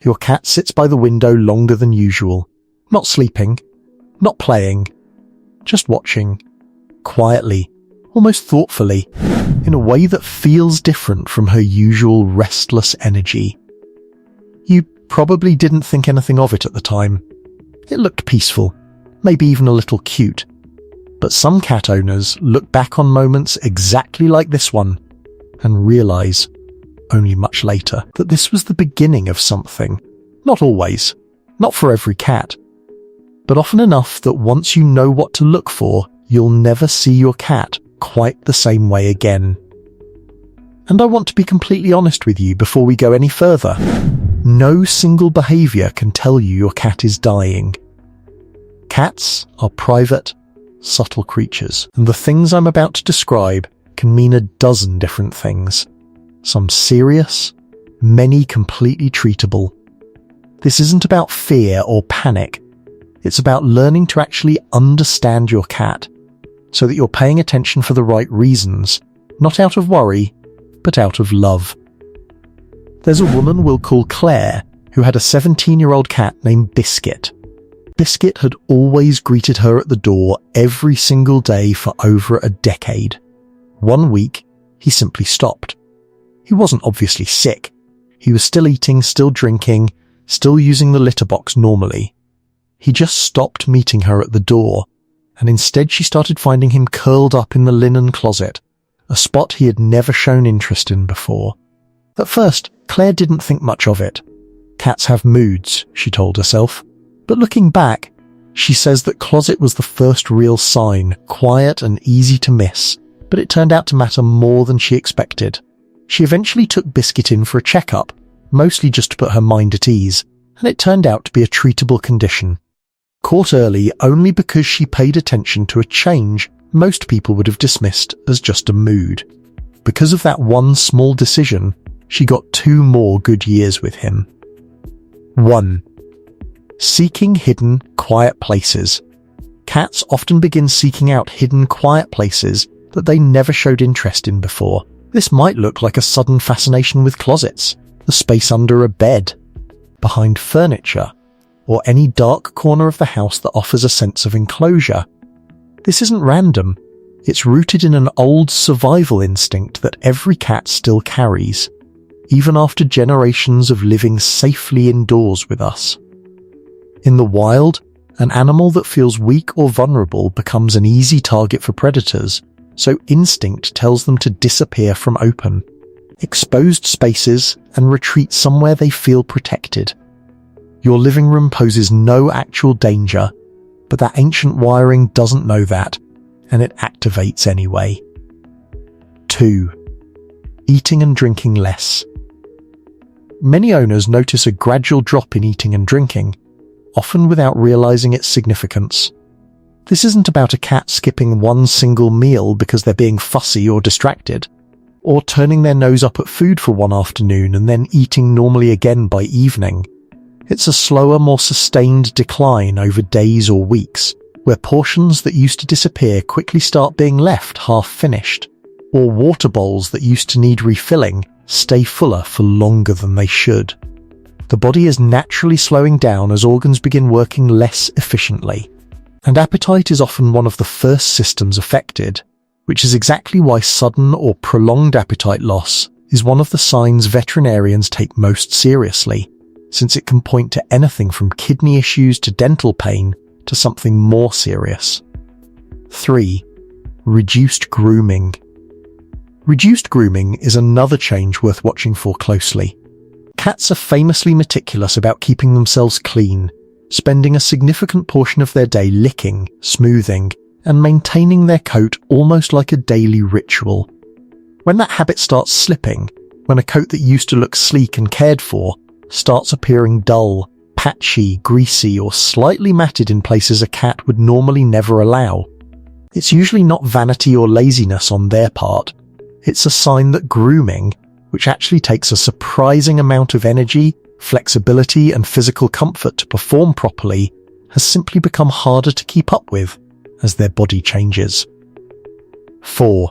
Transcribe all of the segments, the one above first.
Your cat sits by the window longer than usual, not sleeping, not playing, just watching, quietly, almost thoughtfully, in a way that feels different from her usual restless energy. You probably didn't think anything of it at the time. It looked peaceful, maybe even a little cute. But some cat owners look back on moments exactly like this one and realize, only much later, that this was the beginning of something. Not always, not for every cat, but often enough that once you know what to look for, you'll never see your cat quite the same way again. And I want to be completely honest with you before we go any further. No single behavior can tell you your cat is dying. Cats are private, subtle creatures, and the things I'm about to describe can mean a dozen different things. Some serious, many completely treatable. This isn't about fear or panic. It's about learning to actually understand your cat, so that you're paying attention for the right reasons, not out of worry, but out of love. There's a woman we'll call Claire, who had a 17-year-old cat named Biscuit. Biscuit had always greeted her at the door every single day for over a decade. One week, he simply stopped. He wasn't obviously sick. He was still eating, still drinking, still using the litter box normally. He just stopped meeting her at the door, and instead she started finding him curled up in the linen closet, a spot he had never shown interest in before. At first, Claire didn't think much of it. Cats have moods, she told herself. But looking back, she says that closet was the first real sign, quiet and easy to miss, but it turned out to matter more than she expected. She eventually took Biscuit in for a checkup, mostly just to put her mind at ease, and it turned out to be a treatable condition. Caught early only because she paid attention to a change most people would have dismissed as just a mood. Because of that one small decision, she got 2 more good years with him. 1. Seeking hidden, quiet places. Cats often begin seeking out hidden, quiet places that they never showed interest in before. This might look like a sudden fascination with closets, the space under a bed, behind furniture, or any dark corner of the house that offers a sense of enclosure. This isn't random. It's rooted in an old survival instinct that every cat still carries, even after generations of living safely indoors with us. In the wild, an animal that feels weak or vulnerable becomes an easy target for predators, so instinct tells them to disappear from open, exposed spaces and retreat somewhere they feel protected. Your living room poses no actual danger, but that ancient wiring doesn't know that, and it activates anyway. 2. Eating and drinking less. Many owners notice a gradual drop in eating and drinking, often without realizing its significance. This isn't about a cat skipping one single meal because they're being fussy or distracted, or turning their nose up at food for one afternoon and then eating normally again by evening. It's a slower, more sustained decline over days or weeks, where portions that used to disappear quickly start being left half-finished, or water bowls that used to need refilling stay fuller for longer than they should. The body is naturally slowing down as organs begin working less efficiently, and appetite is often one of the first systems affected, which is exactly why sudden or prolonged appetite loss is one of the signs veterinarians take most seriously, since it can point to anything from kidney issues to dental pain to something more serious. 3. Reduced grooming. Reduced grooming is another change worth watching for closely. Cats are famously meticulous about keeping themselves clean, spending a significant portion of their day licking, smoothing, and maintaining their coat almost like a daily ritual. When that habit starts slipping, when a coat that used to look sleek and cared for starts appearing dull, patchy, greasy, or slightly matted in places a cat would normally never allow, it's usually not vanity or laziness on their part. It's a sign that grooming, which actually takes a surprising amount of energy, flexibility, and physical comfort to perform properly, has simply become harder to keep up with as their body changes. 4.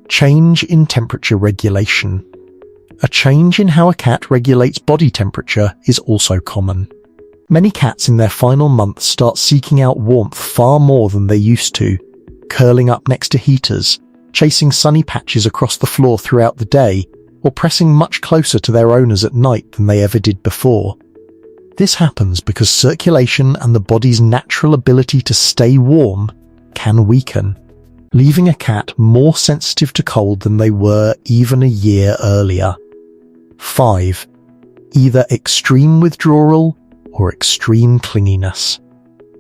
Change in temperature regulation. A change in how a cat regulates body temperature is also common. Many cats in their final months start seeking out warmth far more than they used to, curling up next to heaters, chasing sunny patches across the floor throughout the day, or pressing much closer to their owners at night than they ever did before. This happens because circulation and the body's natural ability to stay warm can weaken, leaving a cat more sensitive to cold than they were even a year earlier. 5. Either extreme withdrawal or extreme clinginess.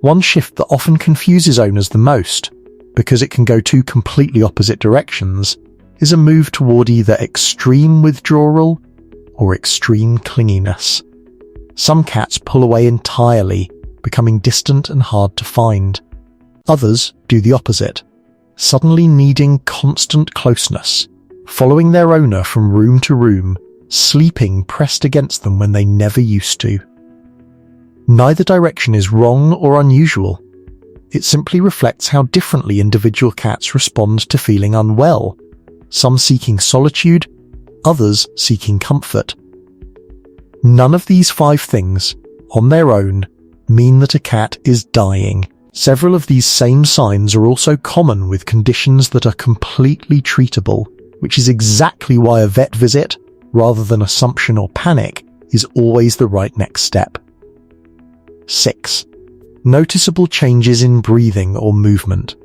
One shift that often confuses owners the most, because it can go two completely opposite directions, is a move toward either extreme withdrawal or extreme clinginess. Some cats pull away entirely, becoming distant and hard to find. Others do the opposite, suddenly needing constant closeness, following their owner from room to room, sleeping pressed against them when they never used to. Neither direction is wrong or unusual. It simply reflects how differently individual cats respond to feeling unwell, some seeking solitude, others seeking comfort. None of these 5 things, on their own, mean that a cat is dying. Several of these same signs are also common with conditions that are completely treatable, which is exactly why a vet visit, rather than assumption or panic, is always the right next step. 6. Noticeable changes in breathing or movement.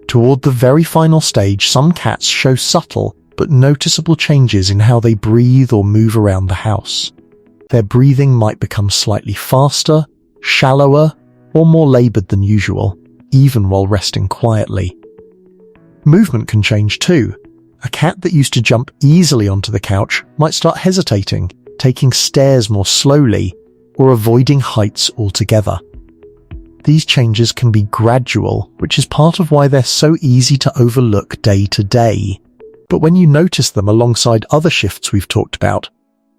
Toward the very final stage, some cats show subtle but noticeable changes in how they breathe or move around the house. Their breathing might become slightly faster, shallower, or more labored than usual, even while resting quietly. Movement can change too. A cat that used to jump easily onto the couch might start hesitating, taking stairs more slowly, or avoiding heights altogether. These changes can be gradual, which is part of why they're so easy to overlook day to day. But when you notice them alongside other shifts we've talked about,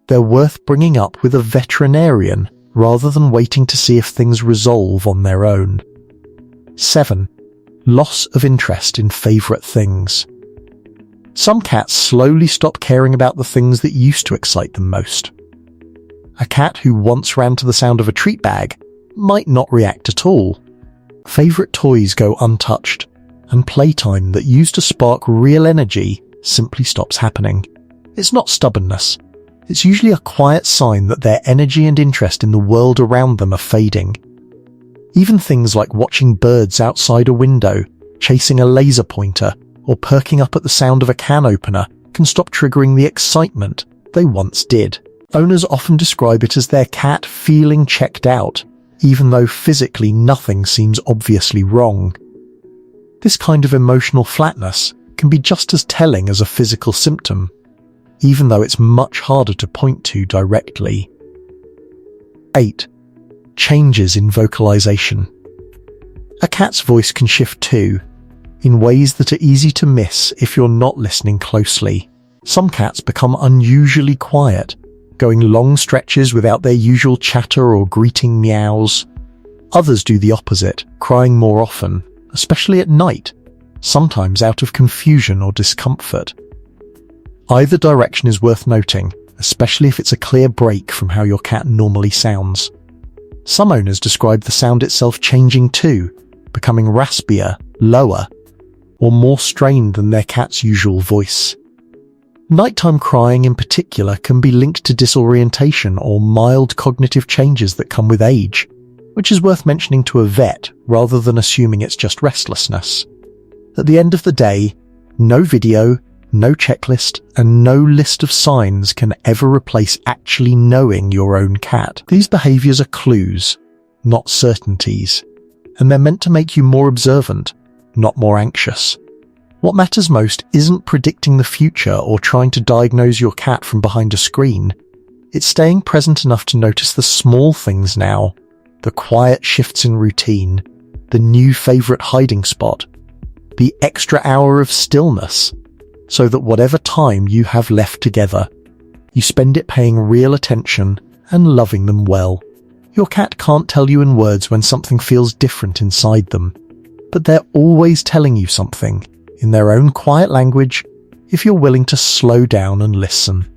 they're worth bringing up with a veterinarian rather than waiting to see if things resolve on their own. 7. Loss of interest in favourite things. Some cats slowly stop caring about the things that used to excite them most. A cat who once ran to the sound of a treat bag might not react at all. Favourite toys go untouched, and playtime that used to spark real energy simply stops happening. It's not stubbornness. It's usually a quiet sign that their energy and interest in the world around them are fading. Even things like watching birds outside a window, chasing a laser pointer, or perking up at the sound of a can opener can stop triggering the excitement they once did. Owners often describe it as their cat feeling checked out, even though physically nothing seems obviously wrong. This kind of emotional flatness can be just as telling as a physical symptom, even though it's much harder to point to directly. 8. Changes in vocalization. A cat's voice can shift too, in ways that are easy to miss if you're not listening closely. Some cats become unusually quiet, going long stretches without their usual chatter or greeting meows. Others do the opposite, crying more often, especially at night, sometimes out of confusion or discomfort. Either direction is worth noting, especially if it's a clear break from how your cat normally sounds. Some owners describe the sound itself changing too, becoming raspier, lower, or more strained than their cat's usual voice. Nighttime crying in particular can be linked to disorientation or mild cognitive changes that come with age, which is worth mentioning to a vet rather than assuming it's just restlessness. At the end of the day, no video, no checklist, and no list of signs can ever replace actually knowing your own cat. These behaviours are clues, not certainties, and they're meant to make you more observant, not more anxious. What matters most isn't predicting the future or trying to diagnose your cat from behind a screen. It's staying present enough to notice the small things now, the quiet shifts in routine, the new favourite hiding spot, the extra hour of stillness, so that whatever time you have left together, you spend it paying real attention and loving them well. Your cat can't tell you in words when something feels different inside them, but they're always telling you something, in their own quiet language, if you're willing to slow down and listen.